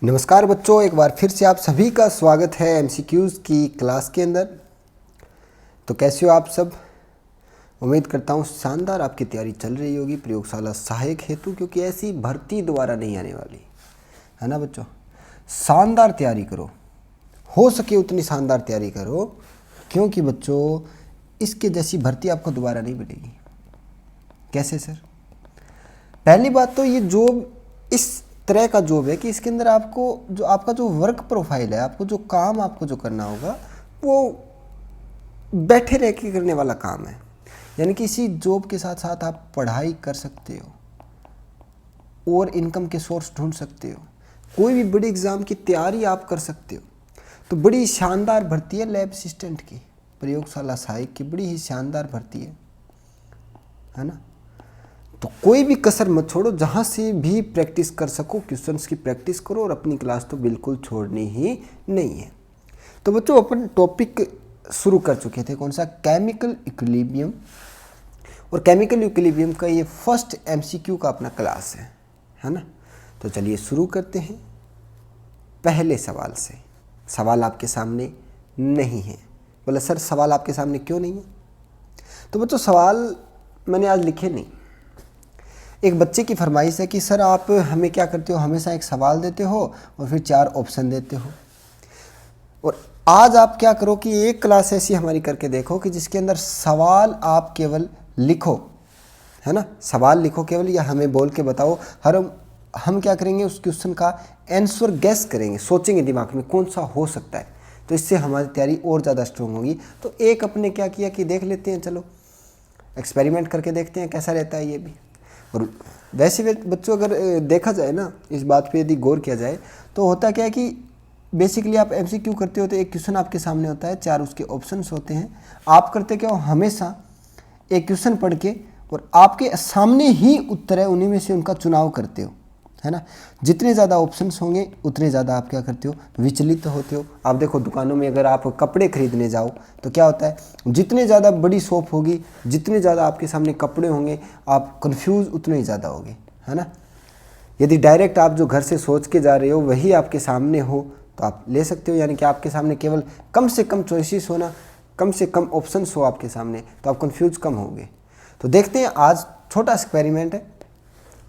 नमस्कार बच्चों, एक बार फिर से आप सभी का स्वागत है एमसीक्यूज़ की क्लास के अंदर। तो कैसे हो आप सब? उम्मीद करता हूँ शानदार आपकी तैयारी चल रही होगी प्रयोगशाला सहायक हेतु, क्योंकि ऐसी भर्ती दोबारा नहीं आने वाली है ना बच्चों। शानदार तैयारी करो, हो सके उतनी शानदार तैयारी करो, क्योंकि बच्चों इसके जैसी भर्ती आपको दोबारा नहीं मिलेगी। कैसे सर? पहली बात तो ये जॉब इस तरह का जॉब है कि इसके अंदर आपको जो आपका जो वर्क प्रोफाइल है, आपको जो काम आपको जो करना होगा वो बैठे रह के करने वाला काम है। यानी कि इसी जॉब के साथ साथ आप पढ़ाई कर सकते हो और इनकम के सोर्स ढूंढ सकते हो, कोई भी बड़े एग्ज़ाम की तैयारी आप कर सकते हो। तो बड़ी शानदार भर्ती है लैब असिस्टेंट की, प्रयोगशाला सहायक की बड़ी ही शानदार भर्ती है ना। तो कोई भी कसर मत छोड़ो, जहाँ से भी प्रैक्टिस कर सको क्वेश्चंस की प्रैक्टिस करो, और अपनी क्लास तो बिल्कुल छोड़नी ही नहीं है। तो बच्चों अपन टॉपिक शुरू कर चुके थे, कौन सा? Chemical equilibrium. और केमिकल इक्विलिब्रियम का ये फर्स्ट एमसीक्यू का अपना क्लास है ना। तो चलिए शुरू करते हैं पहले सवाल से। सवाल आपके सामने नहीं है। बोला सर सवाल आपके सामने क्यों नहीं है? तो बच्चों सवाल मैंने आज लिखे नहीं। एक बच्चे की फरमाइश है कि सर आप हमें क्या करते हो, हमेशा एक सवाल देते हो और फिर 4 ऑप्शन देते हो। और आज आप क्या करो कि एक क्लास ऐसी हमारी करके देखो कि जिसके अंदर सवाल आप केवल लिखो, है ना। सवाल लिखो केवल, या हमें बोल के बताओ। हम क्या करेंगे, उस क्वेश्चन का आंसर गैस करेंगे, सोचेंगे दिमाग में कौन सा हो सकता है। तो इससे हमारी तैयारी और ज़्यादा स्ट्रॉन्ग होगी। तो एक अपने क्या किया कि देख लेते हैं, चलो एक्सपेरिमेंट करके देखते हैं कैसा रहता है ये भी। और वैसे बच्चों अगर देखा जाए ना, इस बात पे यदि गौर किया जाए तो होता क्या है कि बेसिकली आप एमसीक्यू करते हो तो एक क्वेश्चन आपके सामने होता है, 4 उसके ऑप्शंस होते हैं। आप करते क्या हो, हमेशा एक क्वेश्चन पढ़ के और आपके सामने ही उत्तर है, उन्हीं में से उनका चुनाव करते हो, है ना। जितने ज़्यादा ऑप्शंस होंगे उतने ज़्यादा आप क्या करते हो, विचलित होते हो। आप देखो दुकानों में अगर आप कपड़े खरीदने जाओ तो क्या होता है, जितने ज़्यादा बड़ी शॉप होगी, जितने ज़्यादा आपके सामने कपड़े होंगे, आप कंफ्यूज उतने ही ज़्यादा होगे, है ना। यदि डायरेक्ट आप जो घर से सोच के जा रहे हो वही आपके सामने हो तो आप ले सकते हो। यानी कि आपके सामने केवल कम से कम चॉइसेस होना, कम से कम ऑप्शंस हो आपके सामने, तो आप कंफ्यूज कम होगे। तो देखते हैं, आज छोटा एक्सपेरिमेंट है,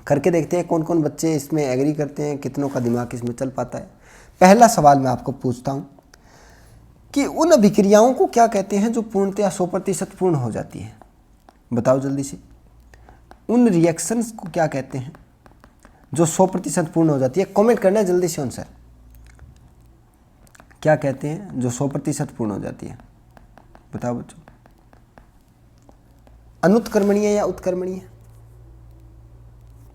करके देखते हैं कौन कौन बच्चे इसमें एग्री करते हैं, कितनों का दिमाग इसमें चल पाता है। पहला सवाल मैं आपको पूछता हूं कि उन अभिक्रियाओं को क्या कहते हैं जो पूर्णतया 100% पूर्ण हो जाती है। बताओ जल्दी से, उन रिएक्शंस को क्या कहते हैं जो 100% पूर्ण हो जाती है? कमेंट करना है जल्दी से आंसर। क्या कहते हैं जो 100% पूर्ण हो जाती है? बताओ बच्चों। अनुत्क्रमणीय या उत्क्रमणीय?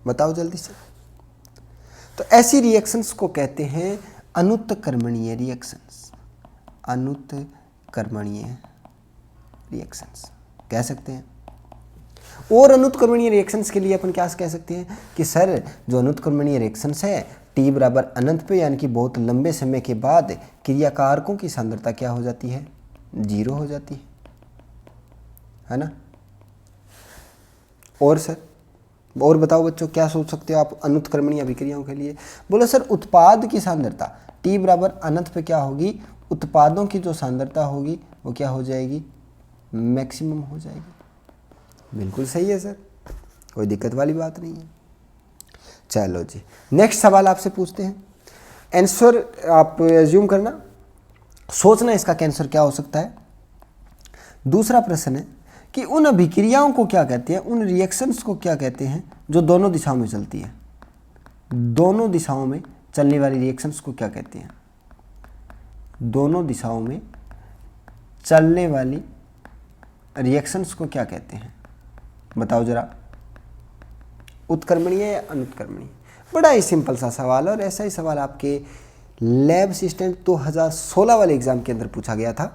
बताओ जल्दी से। तो ऐसी रिएक्शंस को कहते हैं अनुत्क्रमणीय रिएक्शंस। अनुत्क्रमणीय रिएक्शंस कह सकते हैं। और अनुत्क्रमणीय रिएक्शंस के लिए अपन क्या कह सकते हैं कि सर जो अनुत्क्रमणीय रिएक्शंस है t बराबर अनंत पे, यानी कि बहुत लंबे समय के बाद क्रियाकारकों की सांद्रता क्या हो जाती है, 0 हो जाती है ना। और सर और बताओ बच्चों, क्या सोच सकते हो आप अनुत्क्रमणीय अभिक्रियाओं के लिए? बोलो सर उत्पाद की सांद्रता t बराबर अनंत पे क्या होगी, उत्पादों की जो सांद्रता होगी वो क्या हो जाएगी, मैक्सिमम हो जाएगी। बिल्कुल सही है सर, कोई दिक्कत वाली बात नहीं है। चलो जी, नेक्स्ट सवाल आपसे पूछते हैं। आंसर आप एज्यूम करना, सोचना इसका आंसर क्या हो सकता है। दूसरा प्रश्न है कि उन अभिक्रियाओं को क्या कहते हैं, उन रिएक्शंस को क्या कहते हैं जो दोनों दिशाओं में चलती है। दोनों दिशाओं में चलने वाली रिएक्शंस को क्या कहते हैं? दोनों दिशाओं में चलने वाली रिएक्शंस को क्या कहते हैं? बताओ जरा, उत्क्रमणीय या अनुत्क्रमणीय? बड़ा ही सिंपल सा सवाल है, और ऐसा ही सवाल आपके लैब असिस्टेंट 2016 वाले एग्जाम के अंदर पूछा गया था।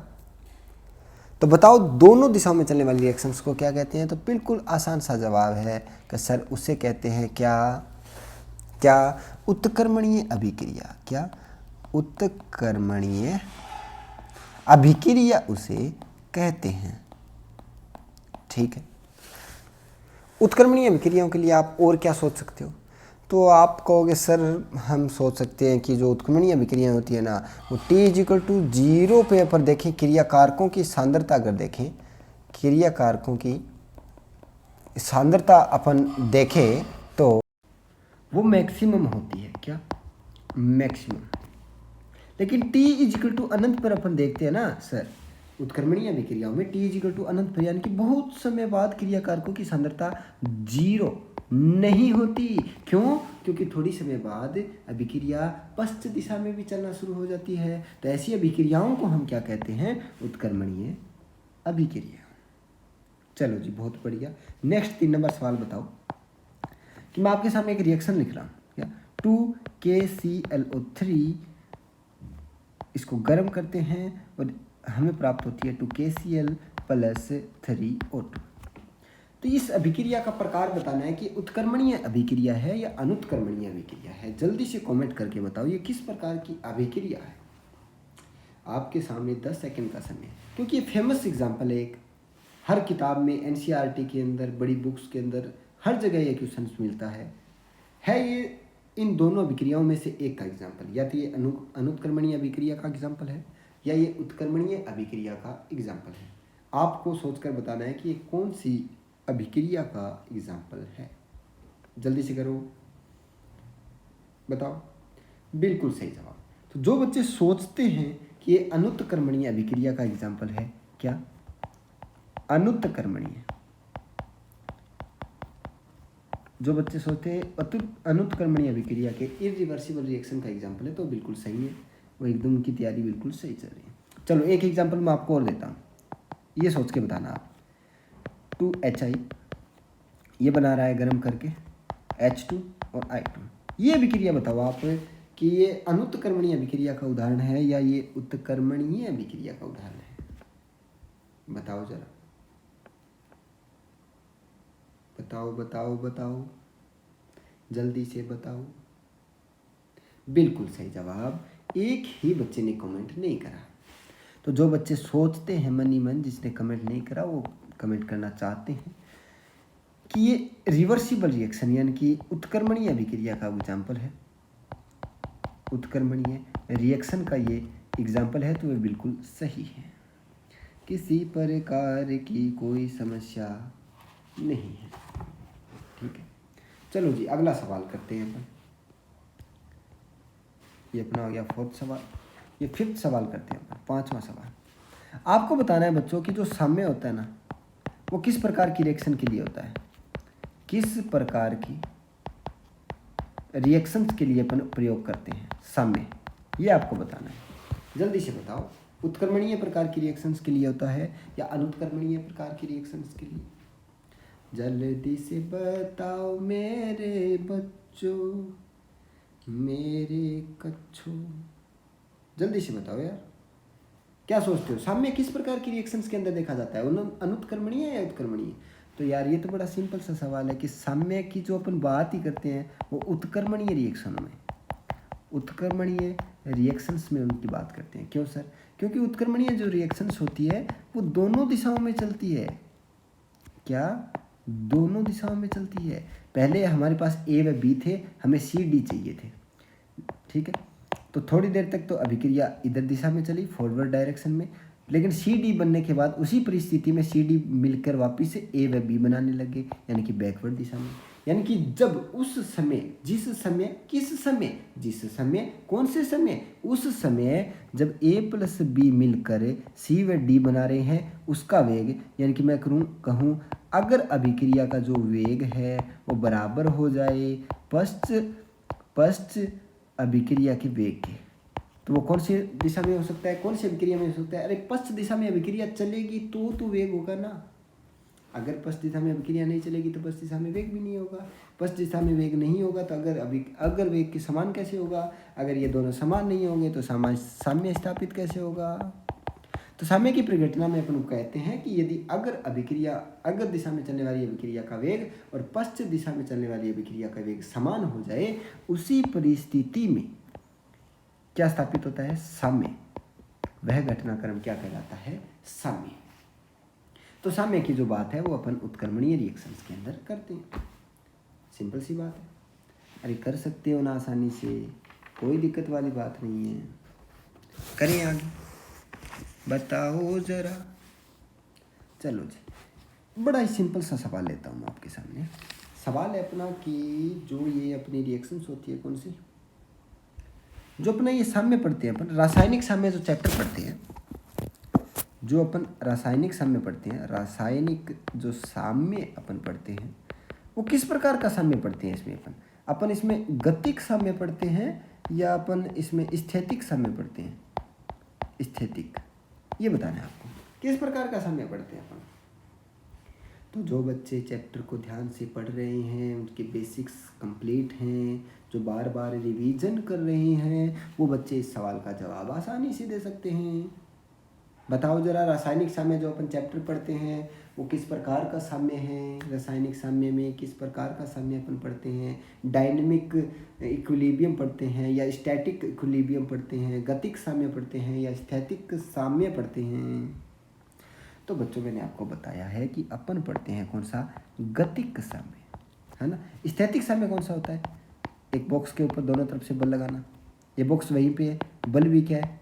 तो बताओ दोनों दिशाओं में चलने वाली रिएक्शंस को क्या कहते हैं? तो बिल्कुल आसान सा जवाब है कि सर उसे कहते हैं क्या, क्या उत्क्रमणीय अभिक्रिया। क्या उत्क्रमणीय अभिक्रिया उसे कहते हैं। ठीक है, उत्क्रमणीय अभिक्रियाओं के लिए आप और क्या सोच सकते हो? तो आप कहोगे सर हम सोच सकते हैं कि जो उत्क्रमणीय अभिक्रियाएं होती है ना, वो T=0 पे पर देखें क्रिया कारकों की सांद्रता, अगर देखें क्रिया कारकों की सांद्रता अपन देखें तो वो मैक्सिमम होती है। क्या? मैक्सिमम। लेकिन T अनंत पर अपन देखते हैं ना सर, उत्क्रमणीय अभिक्रियाओं में T अनंत पर यानी कि बहुत समय बाद क्रिया कारकों की सांद्रता 0 नहीं होती। क्यों? क्योंकि थोड़ी समय बाद अभिक्रिया पश्च दिशा में भी चलना शुरू हो जाती है। तो ऐसी अभिक्रियाओं को हम क्या कहते हैं? उत्क्रमणीय अभिक्रिया। चलो जी, बहुत बढ़िया। नेक्स्ट 3 नंबर सवाल बताओ कि मैं आपके सामने एक रिएक्शन लिख रहा हूँ, क्या 2KClO3, इसको गर्म करते हैं और हमें प्राप्त होती है 2KCl + 3O2। तो इस अभिक्रिया का प्रकार बताना है कि उत्क्रमणीय अभिक्रिया है या अनुत्क्रमणीय अभिक्रिया है। जल्दी से कमेंट करके बताओ ये किस प्रकार की अभिक्रिया है। आपके सामने 10 सेकंड का समय है, क्योंकि ये फेमस एग्जाम्पल है। एक हर किताब में, NCERT के अंदर, बड़ी बुक्स के अंदर, हर जगह ये क्वेश्चन मिलता है। ये इन दोनों अभिक्रियाओं में से एक का एग्जाम्पल, या तो ये अनुत्क्रमणीय अभिक्रिया का एग्जाम्पल है या ये उत्क्रमणीय अभिक्रिया का एग्जाम्पल है। आपको सोचकर बताना है कि ये कौन सी अभिक्रिया का एग्जाम्पल है। जल्दी से करो, बताओ। बिल्कुल सही जवाब। तो जो बच्चे सोचते हैं कि ये अनुत्क्रमणीय अभिक्रिया का एग्जाम्पल है, क्या अनुत्क्रमणीय, जो बच्चे सोचते हैं अनुत्क्रमणीय अभिक्रिया के इरिवर्सिबल रिएक्शन का एग्जाम्पल है, तो बिल्कुल सही है। वो एकदम उनकी तैयारी बिल्कुल सही चल रही है। चलो एक एग्जाम्पल मैं आपको और देता हूँ, ये सोच के बताना आप। 2HI ये बना रहा है गर्म करके H2 और I2। ये अभिक्रिया बताओ आप कि ये अनुत्क्रमणीय अभिक्रिया का उदाहरण है या ये उत्क्रमणीय अभिक्रिया का उदाहरण है। बताओ जरा, बताओ बताओ बताओ, जल्दी से बताओ। बिल्कुल सही जवाब। एक ही बच्चे ने कमेंट नहीं करा। तो जो बच्चे सोचते हैं मन ही मन, जिसने कमेंट नहीं करा वो कमेंट करना चाहते हैं कि ये रिवर्सिबल रिएक्शन यानी कि उत्क्रमणीय अभिक्रिया का एग्जाम्पल है, उत्क्रमणीय रिएक्शन का ये एग्जाम्पल है, तो ये बिल्कुल सही है। किसी प्रकार की कोई समस्या नहीं है। ठीक है, चलो जी अगला सवाल करते हैं अपन। ये अपना हो गया 4th सवाल। ये 5th सवाल करते हैं अपन, 5वां सवाल। आपको बताना है बच्चों कि जो साम्य होता है ना, वो किस प्रकार की रिएक्शन के लिए होता है, किस प्रकार की रिएक्शंस के लिए अपन प्रयोग करते हैं साम्य, ये आपको बताना है। जल्दी से बताओ, उत्क्रमणीय प्रकार की रिएक्शंस के लिए होता है या अनुत्क्रमणीय प्रकार की रिएक्शंस के लिए? जल्दी से बताओ मेरे बच्चों, मेरे कच्छों, जल्दी से बताओ यार, क्या सोचते हो? साम्य किस प्रकार की रिएक्शंस के अंदर देखा जाता है, अनुत्क्रमणीय या उत्क्रमणीय? तो यार ये तो बड़ा सिंपल सा सवाल है कि साम्य की जो अपन बात ही करते हैं वो उत्क्रमणीय रिएक्शनों में, उत्क्रमणीय रिएक्शंस में उनकी बात करते हैं। क्यों सर? क्योंकि उत्क्रमणीय जो रिएक्शंस होती है वो दोनों दिशाओं में चलती है। क्या? दोनों दिशाओं में चलती है। पहले हमारे पास A व B थे, हमें C D चाहिए थे। ठीक है, तो थोड़ी देर तक तो अभिक्रिया इधर दिशा में चली, फॉरवर्ड डायरेक्शन में, लेकिन सी डी बनने के बाद उसी परिस्थिति में सी डी मिलकर वापिस से ए व बी बनाने लगे, यानी कि बैकवर्ड दिशा में। यानी कि जब उस समय, जिस समय, किस समय, जिस समय, कौन से समय, उस समय जब ए प्लस बी मिलकर सी व डी बना रहे हैं, उसका वेग, यानी कि मैं कहूँ अगर अभिक्रिया का जो वेग है वो बराबर हो जाए पश्च अभिक्रिया के वेग के, तो वो कौन सी दिशा में हो सकता है, कौन सी अभिक्रिया में हो सकता है? अरे पश्च दिशा में अभिक्रिया चलेगी तो वेग होगा ना। अगर पश्च दिशा में अभिक्रिया नहीं चलेगी तो पश्च दिशा में वेग भी नहीं होगा। पश्च दिशा में वेग नहीं होगा तो अगर वेग के समान कैसे होगा? अगर ये दोनों समान नहीं होंगे तो साम्य स्थापित कैसे होगा? तो साम्य की प्रघटना में अपन कहते हैं कि यदि अगर दिशा में चलने वाली अभिक्रिया का वेग और पश्च दिशा में चलने वाली अभिक्रिया का वेग समान हो जाए, उसी परिस्थिति में क्या स्थापित होता है? साम्य। वह घटनाक्रम क्या कहलाता है? साम्य। तो साम्य की जो बात है वो अपन उत्क्रमणीय रिएक्शंस के अंदर करते हैं। सिंपल सी बात है। अरे कर सकते हो ना आसानी से, कोई दिक्कत वाली बात नहीं है। करें आगे, बताओ ज़रा। चलो जी, बड़ा ही सिंपल सा सवाल लेता हूँ मैं आपके सामने। सवाल है अपना कि जो ये अपनी रिएक्शंस होती है कौन सी, जो अपना ये साम्य पढ़ते हैं अपन, रासायनिक साम्य जो चैप्टर पढ़ते हैं, जो अपन रासायनिक साम्य पढ़ते हैं, रासायनिक जो साम्य अपन पढ़ते हैं वो किस प्रकार का साम्य पढ़ते हैं। इसमें अपन इसमें गतिक साम्य पढ़ते हैं या अपन इसमें स्थैतिक साम्य पढ़ते हैं। स्थैतिक, ये बताना है आपको किस प्रकार का साम्य पढ़ते हैं अपन। तो जो बच्चे चैप्टर को ध्यान से पढ़ रहे हैं, उनके बेसिक्स कंप्लीट हैं, जो बार बार रिवीजन कर रहे हैं, वो बच्चे इस सवाल का जवाब आसानी से दे सकते हैं। बताओ जरा, रासायनिक साम्य जो अपन चैप्टर पढ़ते हैं वो किस प्रकार का साम्य है। रासायनिक साम्य में किस प्रकार का साम्य अपन पढ़ते हैं। डायनेमिक इक्विलिब्रियम पढ़ते हैं या स्टैटिक इक्विलिब्रियम पढ़ते हैं, गतिक साम्य पढ़ते हैं या स्थैतिक साम्य पढ़ते हैं। तो बच्चों मैंने आपको बताया है कि अपन पढ़ते हैं कौन सा, गतिक साम्य, है ना। स्थैतिक साम्य कौन सा होता है, एक बॉक्स के ऊपर दोनों तरफ से बल लगाना, ये बॉक्स वहीं पे है, बल भी क्या है,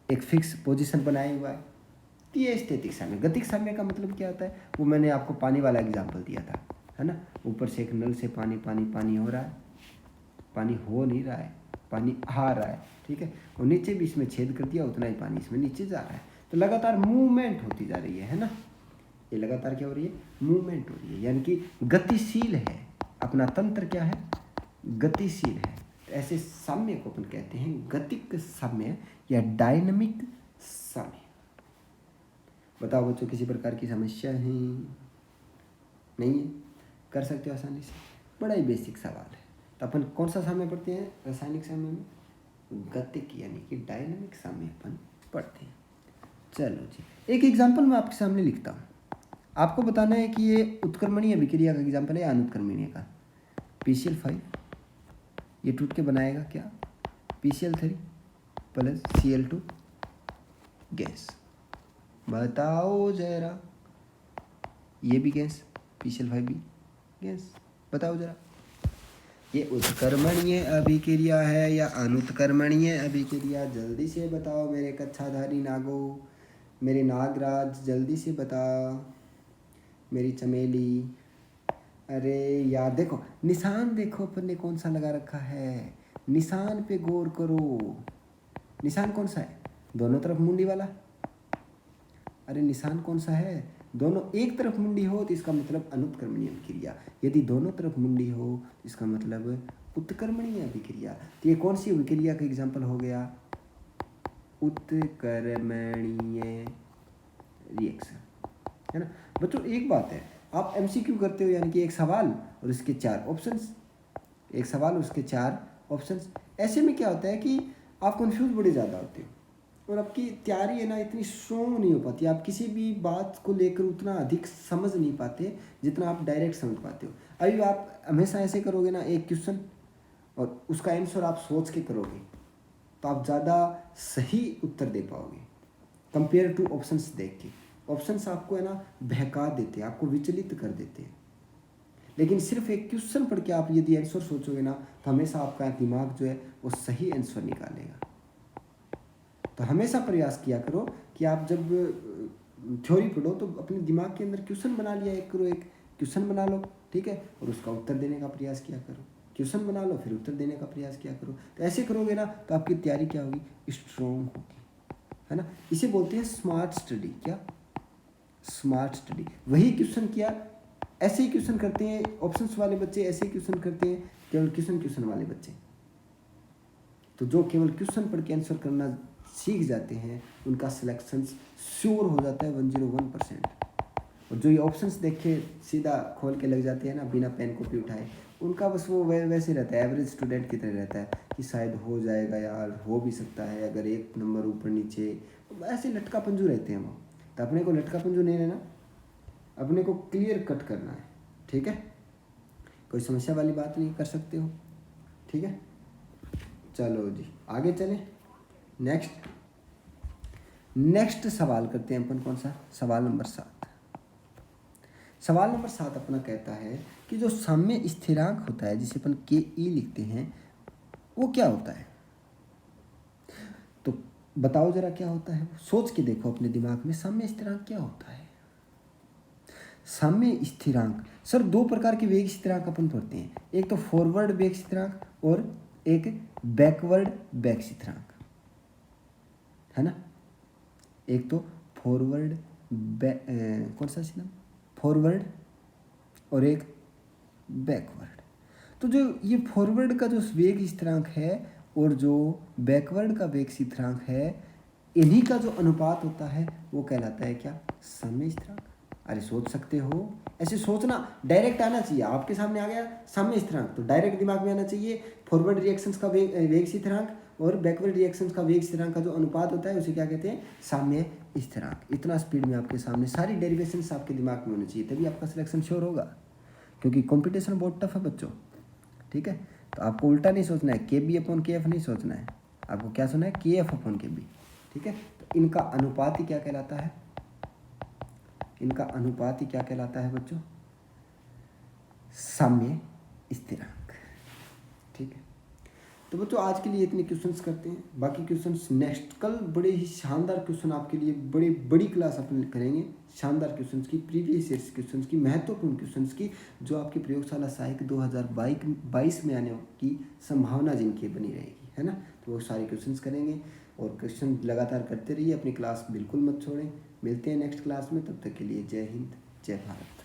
एक फिक्स पोजीशन बनाए हुआ है, तो ये स्थैतिक साम्य। गतिक साम्य का मतलब क्या होता है, वो मैंने आपको पानी वाला एग्जाम्पल दिया था, है ना। ऊपर से एक नल से पानी पानी पानी हो रहा है, पानी हो नहीं रहा है, पानी आ रहा है, ठीक है, और नीचे भी इसमें छेद कर दिया, उतना ही पानी इसमें नीचे जा रहा है, तो लगातार मूवमेंट होती जा रही है ना। ये लगातार क्या हो रही है, मूवमेंट हो रही है, यानी कि गतिशील है, अपना तंत्र क्या है, गतिशील है। तो ऐसे साम्य को अपन कहते हैं गतिक साम्य या डायनामिक साम्य। बताओ बच्चों, किसी प्रकार की समस्या है, नहीं है, कर सकते हो आसानी से, बड़ा ही बेसिक सवाल है। तो अपन कौन सा साम्य पढ़ते हैं रासायनिक साम्य में, गतिक यानी कि डायनामिक साम्य अपन पढ़ते हैं। चलो जी, एक एग्जाम्पल मैं आपके सामने लिखता हूँ, आपको बताना है कि ये उत्क्रमणीय अभिक्रिया का एग्जाम्पल है या अनुत्क्रमणीय का। PCl5 ये टूट के बनाएगा क्या, PCl3 प्लस Cl2 गैस। बताओ जरा, ये भी गैस, PCl5 भी गैस। बताओ जरा, ये उत्क्रमणीय अभिक्रिया है या अनुत्क्रमणीय अभिक्रिया, जल्दी से बताओ मेरे कच्छाधारी नागो, मेरे नागराज, जल्दी से बता, मेरी चमेली। अरे यार देखो, निशान देखो अपन ने कौन सा लगा रखा है, निशान पे गौर करो। निशान कौन सा है, दोनों तरफ मुंडी वाला। अरे निशान कौन सा है, दोनों एक तरफ मुंडी हो तो इसका मतलब अनुत्क्रमणीय अभिक्रिया, यदि दोनों तरफ मुंडी हो तो इसका मतलब उत्क्रमणीय अभिक्रिया। तो ये कौन सी अभिक्रिया का एग्जाम्पल हो गया, उत्क्रमणीय रिएक्शन, है ना। बच्चों एक बात है, आप MCQ करते हो, यानी कि एक सवाल और उसके 4 ऑप्शंस, एक सवाल उसके 4 ऑप्शंस। ऐसे में क्या होता है कि आप कंफ्यूज बड़े ज़्यादा होते हो और आपकी तैयारी है ना इतनी स्ट्रॉन्ग नहीं हो पाती, आप किसी भी बात को लेकर उतना अधिक समझ नहीं पाते जितना आप डायरेक्ट समझ पाते हो। अभी आप हमेशा ऐसे करोगे ना, एक क्वेश्चन और उसका आंसर आप सोच के करोगे तो आप ज़्यादा सही उत्तर दे पाओगे कंपेयर टू ऑप्शंस देख के। ऑप्शंस आपको है ना बहका देते हैं, आपको विचलित कर देते हैं, लेकिन सिर्फ एक क्वेश्चन पढ़ के आप यदि आंसर सोचोगे ना तो हमेशा आपका दिमाग जो है वो सही आंसर निकालेगा। तो हमेशा प्रयास किया करो कि आप जब थ्योरी पढ़ो तो अपने दिमाग के अंदर क्वेश्चन बना लिया एक करो, एक क्वेश्चन बना लो, ठीक है, और उसका उत्तर देने का प्रयास किया करो। क्वेश्चन बना लो फिर उत्तर देने का प्रयास किया करो। तो ऐसे करोगे ना तो आपकी तैयारी क्या होगी, स्ट्रॉन्ग होगी, है ना। इसे बोलते हैं स्मार्ट स्टडी। क्या, स्मार्ट स्टडी। वही क्वेश्चन किया, ऐसे ही क्वेश्चन करते हैं ऑप्शंस वाले बच्चे, ऐसे ही क्वेश्चन करते हैं केवल क्वेश्चन वाले बच्चे। तो जो केवल क्वेश्चन पढ़ के आंसर करना सीख जाते हैं उनका सिलेक्शन श्योर हो जाता है 101%। और जो ये ऑप्शंस देख के सीधा खोल के लग जाते हैं ना बिना पेन कॉपी उठाए, उनका बस वो वैसे रहता है, एवरेज स्टूडेंट की तरह रहता है कि शायद हो जाएगा यार, हो भी सकता है अगर एक नंबर ऊपर नीचे, ऐसे लटका पंजू रहते हैं वो। तो अपने को लटका पंजू नहीं रहना, अपने को क्लियर कट करना है, ठीक है। कोई समस्या वाली बात नहीं, कर सकते हो, ठीक है। चलो जी आगे चलें, नेक्स्ट सवाल करते हैं अपन, कौन सा, सवाल नंबर 7। सवाल नंबर 7 अपना कहता है कि जो साम्य स्थिरांक होता है जिसे अपन के ई लिखते हैं वो क्या होता है। तो बताओ जरा क्या होता है, सोच के देखो अपने दिमाग में साम्य स्थिरांक क्या होता है। साम्य स्थिरांक सर दो प्रकार के वेग स्थिरांक अपन पढ़ते हैं, एक तो फॉरवर्ड वेग स्थिरांक और एक बैकवर्ड वेग स्थिरांक, है ना। एक तो फॉरवर्ड कौन सा स्थिरांक, फॉरवर्ड और एक बैकवर्ड। तो जो ये फॉरवर्ड का जो वेग स्थिरांक है और जो बैकवर्ड का वेग स्थिरांक है, इन्हीं का जो अनुपात होता है वो कहलाता है क्या, साम्य स्थिरांक। अरे सोच सकते हो, ऐसे सोचना डायरेक्ट आना चाहिए, आपके सामने आ गया साम्य स्थिरांक तो डायरेक्ट दिमाग में आना चाहिए फॉरवर्ड रिएक्शंस का वेग स्थिरांक और बैकवर्ड रिएक्शंस का वेग स्थिरांक का जो अनुपात होता है उसे क्या कहते हैं, साम्य स्थिरांक। इतना स्पीड में आपके सामने सारी डेरिवेशंस आपके दिमाग में होनी चाहिए, तभी आपका सिलेक्शन श्योर होगा, क्योंकि कंपटीशन बहुत टफ है बच्चों। ठीक है, तो आपको उल्टा नहीं सोचना है, के बी अपॉन के एफ नहीं सोचना है, आपको क्या सोचना है, के एफ अपॉन के बी। ठीक है, तो इनका अनुपात ही क्या कहलाता है, इनका अनुपात ही क्या कहलाता है बच्चों, साम्य स्थिरांक। ठीक है, तो बच्चों आज के लिए इतने क्वेश्चंस करते हैं, बाकी क्वेश्चंस नेक्स्ट कल बड़े ही शानदार क्वेश्चन आपके लिए बड़ी बड़ी क्लास अपन करेंगे, शानदार क्वेश्चंस की, प्रीवियस ईयर क्वेश्चंस की, महत्वपूर्ण क्वेश्चंस की, जो आपकी प्रयोगशाला सहायक 2022 में आने की संभावना जिनकी बनी रहेगी, है ना। तो वो सारे क्वेश्चंस करेंगे और क्वेश्चन लगातार करते रहिए, अपनी क्लास बिल्कुल मत छोड़ें। मिलते हैं नेक्स्ट क्लास में, तब तक के लिए जय हिंद जय भारत।